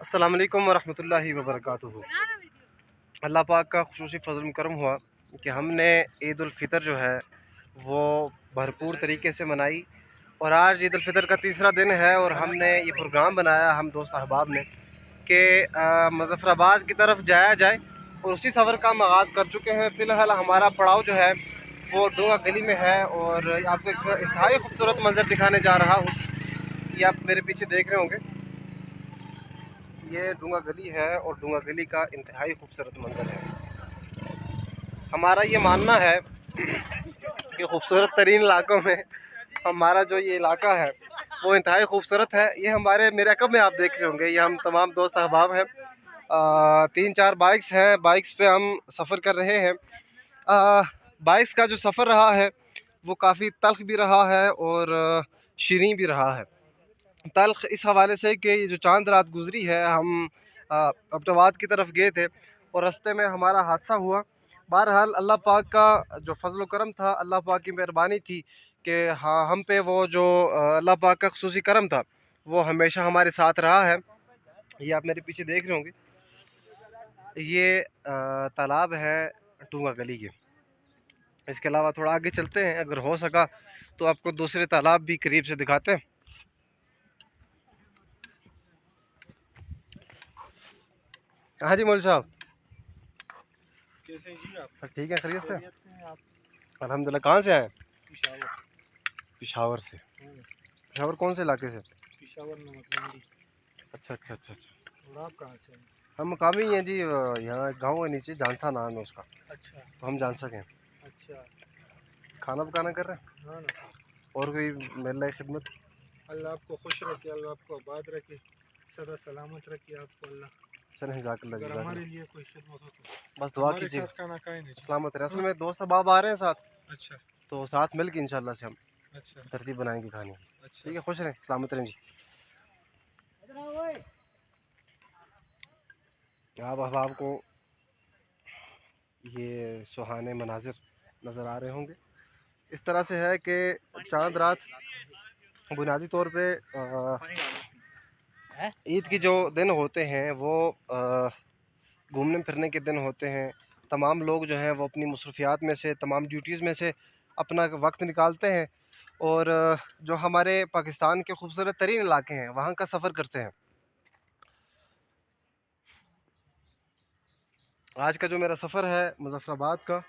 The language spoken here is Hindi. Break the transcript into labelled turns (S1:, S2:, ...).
S1: अस्सलाम वालेकुम वरहमतुल्लाहि वबरकातुहू। अल्लाह पाक का खुसूसी फ़ज़ल करम हुआ कि हमने ईद उल फ़ितर जो है वो भरपूर तरीके से मनाई। और आज ईद उल फ़ितर का तीसरा दिन है और हमने ये प्रोग्राम बनाया हम दोस्त अहबाब ने कि मुज़फ़्फ़राबाद की तरफ जाया जाए और उसी सफ़र का हम आगाज़ कर चुके हैं। फ़िलहाल हमारा पड़ाव जो है वो डोंगा गली में है और आपको एक इंतहाई खूबसूरत मंज़र दिखाने जा रहा हूँ। ये आप मेरे पीछे देख रहे होंगे, ये डूंगा गली है और डूंगा गली का इंतहाई खूबसूरत मंजर है। हमारा ये मानना है कि खूबसूरत तरीन इलाकों में हमारा जो ये इलाका है वो इंतहाई खूबसूरत है। ये हमारे मेरे अकब में आप देख रहे होंगे, ये हम तमाम दोस्त अहबाब हैं। 3-4 बाइक्स हैं, बाइक्स पे हम सफ़र कर रहे हैं। बाइक्स का जो सफ़र रहा है वो काफ़ी तल्ख़ भी रहा है और शीरीं भी रहा है। तल्ख़ इस हवाले से कि ये जो चाँद रात गुज़री है, हम अब्टाबाद की तरफ गए थे और रास्ते में हमारा हादसा हुआ। बहरहाल अल्लाह पाक का जो फ़ज़ल व करम था, अल्लाह पाक की मेहरबानी थी कि हाँ, हम पे वो जो अल्लाह पाक का ख़ुसूसी करम था, वो हमेशा हमारे साथ रहा है। ये आप मेरे पीछे देख रहे होंगे, ये तालाब है टूंगा गली के। इसके अलावा थोड़ा आगे चलते हैं, अगर हो सका तो आपको दूसरे तालाब भी करीब से दिखाते हैं। हाँ जी मौलवी साहब,
S2: कैसे हैं जी आप?
S1: ठीक है, खैरियत से?
S2: खैरियत से हैं आप?
S1: अल्हम्दुलिल्लाह। कहाँ से आए?
S2: पिशावर।
S1: पिशावर से।
S2: हाँ,
S1: पिशावर कौन से इलाके से?
S2: पिशावर नमक मंडी।
S1: अच्छा अच्छा अच्छा अच्छा।
S2: और आप कहाँ से हैं?
S1: हम मकामी हैं जी, यहाँ गांव है नीचे, जानसा नाम है उसका,
S2: अच्छा
S1: तो हम जान सकें।
S2: अच्छा।
S1: खाना पकाना कर रहे हैं
S2: हाँ ना।
S1: और कोई मेरे लायक खिदमत?
S2: अल्लाह आपको खुश रखे, अल्लाह आपको आबाद रखे, सदा सलामत रखे आपको अल्लाह।
S1: चलें, जज़ाकल्लाह
S2: अगर हमारे
S1: जज़ाकल्लाह।
S2: लिए कोई खिदमत हो तो
S1: बस दुआ
S2: हमारे
S1: कीजिएगा,
S2: साथ खाना खाए ना जी।
S1: सलामत रहे। असल
S2: हाँ?
S1: में दोस्त अहबाब आ रहे हैं साथ,
S2: अच्छा
S1: तो साथ मिल के इंशाल्लाह से हम
S2: अच्छा
S1: तरतीब बनाएंगे खाने की।
S2: अच्छा।
S1: ठीक है, खुश रहें, सलामत रहें जी। आप अहबाब को ये सुहाने मनाजिर नज़र आ रहे होंगे। इस तरह से है कि चाँद रात बुनियादी तौर पे ईद की जो दिन होते हैं वो घूमने फिरने के दिन होते हैं। तमाम लोग जो हैं वो अपनी मसरूफ़ियात में से, तमाम ड्यूटीज़ में से अपना वक्त निकालते हैं और जो हमारे पाकिस्तान के खूबसूरत तरीन इलाके हैं वहाँ का सफ़र करते हैं। आज का जो मेरा सफ़र है मुज़फ़्फ़राबाद का,